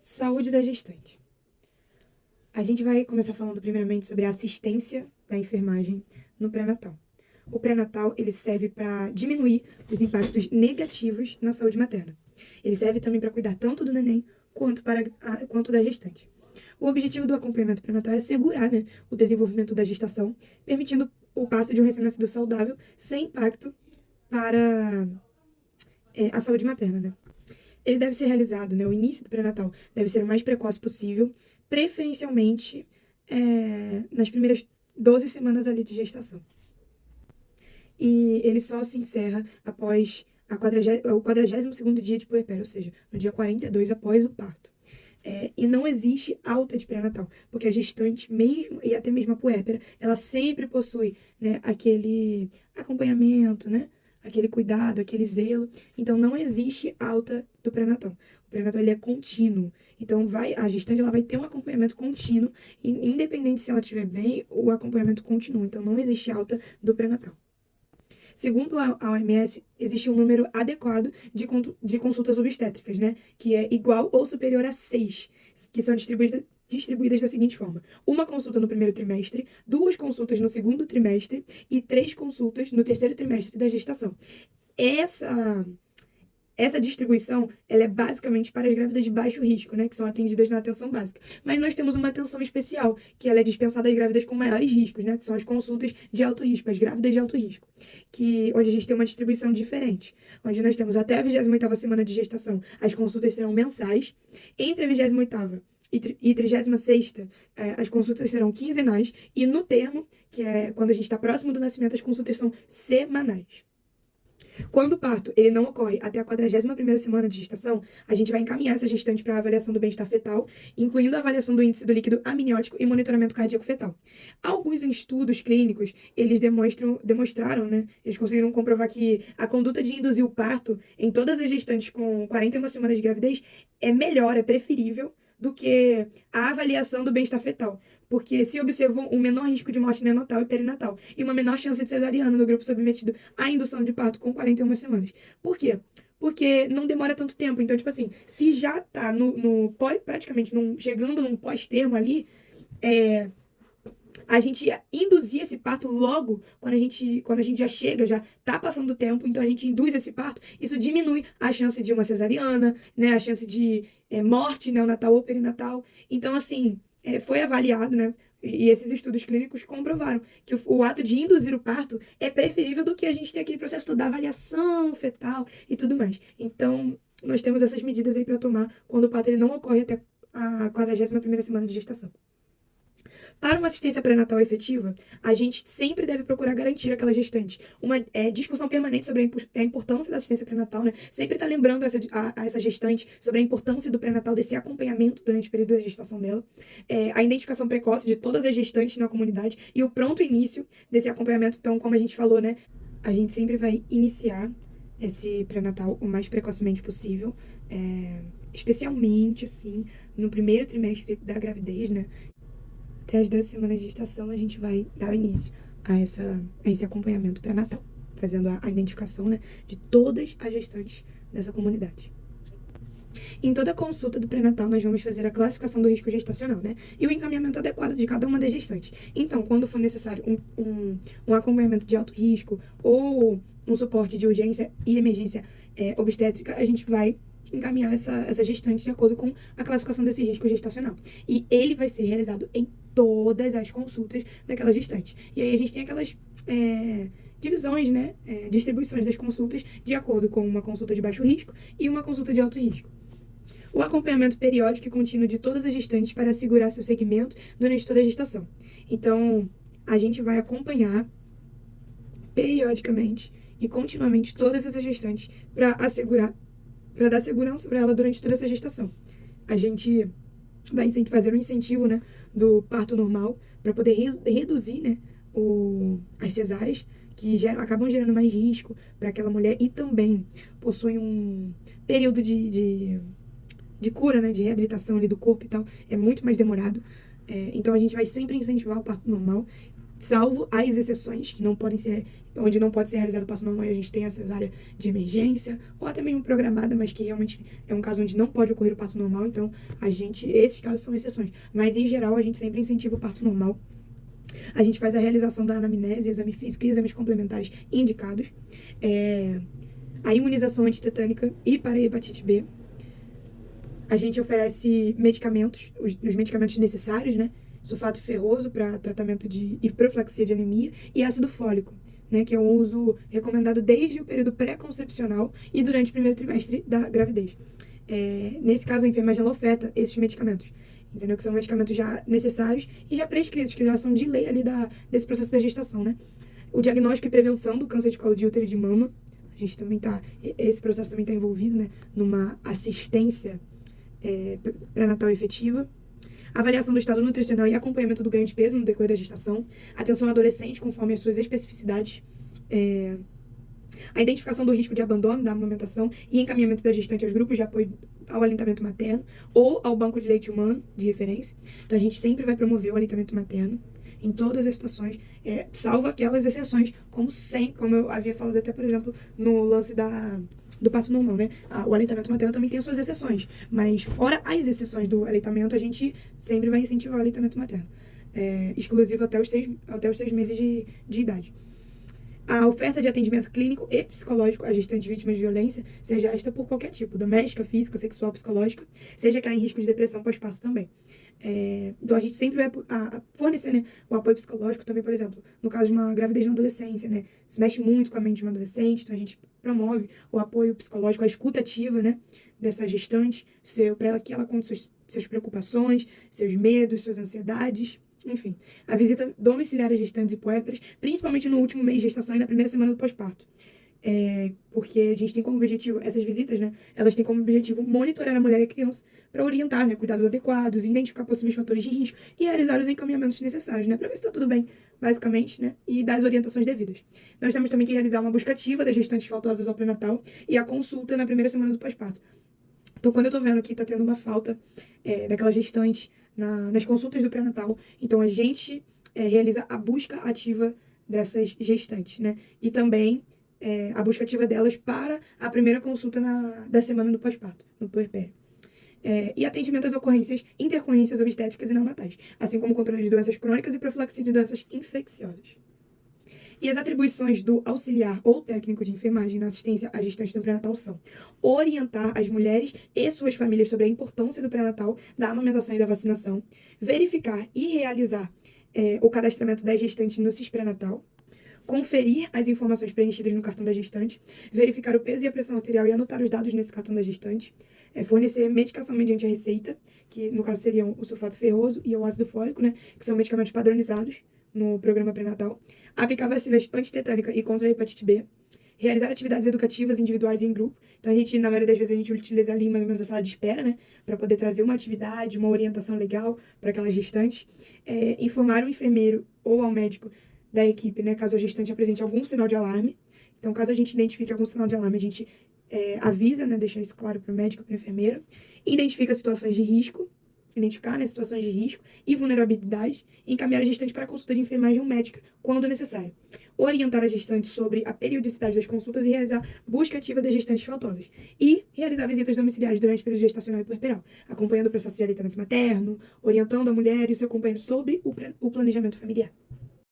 Saúde da gestante. A gente vai começar falando primeiramente sobre a assistência da enfermagem no pré-natal. O pré-natal, ele serve para diminuir os impactos negativos na saúde materna. Ele serve também para cuidar tanto do neném quanto da gestante. O objetivo do acompanhamento pré-natal é assegurar, o desenvolvimento da gestação, permitindo o parto de um recém-nascido saudável sem impacto para a saúde materna, Ele deve ser realizado, o início do pré-natal deve ser o mais precoce possível, preferencialmente nas primeiras 12 semanas ali de gestação. E ele só se encerra após o 42º dia de puerpério, ou seja, no dia 42 após o parto. E não existe alta de pré-natal, porque a gestante mesmo, e até mesmo a puérpera, ela sempre possui, aquele acompanhamento, aquele cuidado, aquele zelo. Então, não existe alta do pré-natal. O pré-natal, ele é contínuo. Então, a gestante ela vai ter um acompanhamento contínuo, independente se ela estiver bem, o acompanhamento continua. Então, não existe alta do pré-natal. Segundo a OMS, existe um número adequado de consultas obstétricas, que é igual ou superior a 6, que são distribuídas da seguinte forma: uma consulta no primeiro trimestre, 2 consultas no segundo trimestre e 3 consultas no terceiro trimestre da gestação. Essa distribuição, ela é basicamente para as grávidas de baixo risco, que são atendidas na atenção básica. Mas nós temos uma atenção especial, que ela é dispensada às grávidas com maiores riscos, que são as consultas de alto risco, as grávidas de alto risco, onde a gente tem uma distribuição diferente, onde nós temos até a 28ª semana de gestação, as consultas serão mensais, entre a 28ª e 36ª, as consultas serão quinzenais, e no termo, que é quando a gente está próximo do nascimento, as consultas são semanais. Quando o parto ele não ocorre até a 41ª semana de gestação, a gente vai encaminhar essa gestante para a avaliação do bem-estar fetal, incluindo a avaliação do índice do líquido amniótico e monitoramento cardíaco fetal. Alguns estudos clínicos, eles demonstraram, eles conseguiram comprovar que a conduta de induzir o parto em todas as gestantes com 41 semanas de gravidez é melhor, é preferível do que a avaliação do bem-estar fetal, porque se observou um menor risco de morte neonatal e perinatal e uma menor chance de cesariana no grupo submetido à indução de parto com 41 semanas. Por quê? Porque não demora tanto tempo. Então, tipo assim, se já tá praticamente chegando num pós-termo ali, a gente induzir esse parto logo, quando a gente já chega, já tá passando o tempo, então a gente induz esse parto, isso diminui a chance de uma cesariana, a chance de morte neonatal ou perinatal. Então, assim, foi avaliado, e esses estudos clínicos comprovaram que o ato de induzir o parto é preferível do que a gente ter aquele processo da avaliação fetal e tudo mais. Então, nós temos essas medidas aí para tomar quando o parto ele não ocorre até a 41ª semana de gestação. Para uma assistência pré-natal efetiva, a gente sempre deve procurar garantir àquela gestante uma discussão permanente sobre a importância da assistência pré-natal, Sempre estar lembrando essa gestante sobre a importância do pré-natal, desse acompanhamento durante o período da gestação dela, a identificação precoce de todas as gestantes na comunidade e o pronto início desse acompanhamento. Então, como a gente falou, a gente sempre vai iniciar esse pré-natal o mais precocemente possível, especialmente, assim, no primeiro trimestre da gravidez, Até as 12 semanas de gestação, a gente vai dar início a esse acompanhamento pré-natal, fazendo a identificação, de todas as gestantes dessa comunidade. Em toda consulta do pré-natal, nós vamos fazer a classificação do risco gestacional, e o encaminhamento adequado de cada uma das gestantes. Então, quando for necessário um acompanhamento de alto risco ou um suporte de urgência e emergência obstétrica, a gente vai encaminhar essa gestante de acordo com a classificação desse risco gestacional. E ele vai ser realizado em todas as consultas daquela gestante. E aí a gente tem aquelas divisões, distribuições das consultas de acordo com uma consulta de baixo risco e uma consulta de alto risco. O acompanhamento periódico e contínuo de todas as gestantes para assegurar seu segmento durante toda a gestação. Então, a gente vai acompanhar periodicamente e continuamente todas essas gestantes para dar segurança para ela durante toda essa gestação. A gente vai fazer um incentivo, do parto normal para poder reduzir, as cesáreas, que acabam gerando mais risco para aquela mulher e também possuem um período de cura, de reabilitação ali do corpo e tal, é muito mais demorado. Então, a gente vai sempre incentivar o parto normal salvo as exceções que não podem ser, onde não pode ser realizado o parto normal e a gente tem a cesárea de emergência, ou até mesmo programada, mas que realmente é um caso onde não pode ocorrer o parto normal, então esses casos são exceções. Mas em geral a gente sempre incentiva o parto normal. A gente faz a realização da anamnese, exame físico e exames complementares indicados. A imunização antitetânica e para a hepatite B. A gente oferece medicamentos, os medicamentos necessários, né? Sulfato ferroso para tratamento de profilaxia de anemia e ácido fólico, né? Que é um uso recomendado desde o período pré-concepcional e durante o primeiro trimestre da gravidez. Nesse caso, a enfermagem ela oferta esses medicamentos, entendeu? Que são medicamentos já necessários e já prescritos, que já são de lei ali desse processo da gestação, né? O diagnóstico e prevenção do câncer de colo de útero e de mama, a gente também esse processo também está envolvido, né? Numa assistência pré-natal efetiva. Avaliação do estado nutricional e acompanhamento do ganho de peso no decorrer da gestação. Atenção ao adolescente conforme as suas especificidades. A identificação do risco de abandono da amamentação e encaminhamento da gestante aos grupos de apoio ao aleitamento materno ou ao banco de leite humano de referência. Então, a gente sempre vai promover o aleitamento materno em todas as situações, salvo aquelas exceções, como eu havia falado até, por exemplo, no lance do parto normal, né? O aleitamento materno também tem as suas exceções, mas fora as exceções do aleitamento, a gente sempre vai incentivar o aleitamento materno, exclusivo até os 6 meses de idade. A oferta de atendimento clínico e psicológico a gestantes vítimas de violência, seja esta por qualquer tipo, doméstica, física, sexual, psicológica, seja aquela em risco de depressão pós-parto também. Então, a gente sempre vai fornecer, né, o apoio psicológico também, por exemplo, no caso de uma gravidez na adolescência, né, se mexe muito com a mente de uma adolescente, então a gente promove o apoio psicológico, a escuta ativa, né, dessa gestante, para que ela conte suas preocupações, seus medos, suas ansiedades. Enfim, a visita domiciliar às gestantes e puérperas, principalmente no último mês de gestação e na primeira semana do pós-parto. Porque a gente tem como objetivo, essas visitas, né, elas têm como objetivo monitorar a mulher e a criança para orientar, né, cuidados adequados, identificar possíveis fatores de risco e realizar os encaminhamentos necessários, né, para ver se está tudo bem, basicamente, né, e dar as orientações devidas. Nós temos também que realizar uma busca ativa das gestantes faltosas ao pré-natal e a consulta na primeira semana do pós-parto. Então, quando eu tô vendo que tá tendo uma falta daquela gestante nas consultas do pré-natal, então a gente realiza a busca ativa dessas gestantes, né? E também a busca ativa delas para a primeira consulta da semana do pós-parto, no puerpério. E atendimento às ocorrências, intercorrências obstétricas e neonatais, assim como controle de doenças crônicas e profilaxia de doenças infecciosas. E as atribuições do auxiliar ou técnico de enfermagem na assistência à gestante do pré-natal são orientar as mulheres e suas famílias sobre a importância do pré-natal, da amamentação e da vacinação, verificar e realizar o cadastramento das gestantes no CIS pré-natal, conferir as informações preenchidas no cartão da gestante, verificar o peso e a pressão arterial e anotar os dados nesse cartão da gestante, fornecer medicação mediante a receita, que no caso seriam o sulfato ferroso e o ácido fólico, né, que são medicamentos padronizados no programa pré-natal, aplicar vacinas antitetânica e contra a hepatite B, realizar atividades educativas individuais e em grupo. Então, na maioria das vezes, a gente utiliza ali mais ou menos a sala de espera, né, para poder trazer uma atividade, uma orientação legal para aquela gestante, informar o enfermeiro ou ao médico da equipe, né, caso a gestante apresente algum sinal de alarme. Então, caso a gente identifique algum sinal de alarme, a gente avisa, né, deixa isso claro para o médico, para o enfermeiro, identifica situações de risco, identificar, né, situações de risco e vulnerabilidade e encaminhar a gestante para a consulta de enfermagem ou médica, quando necessário. Orientar a gestante sobre a periodicidade das consultas e realizar busca ativa das gestantes faltosas. E realizar visitas domiciliares durante o período gestacional e puerperal, acompanhando o processo de aleitamento materno, orientando a mulher e o seu companheiro sobre o planejamento familiar.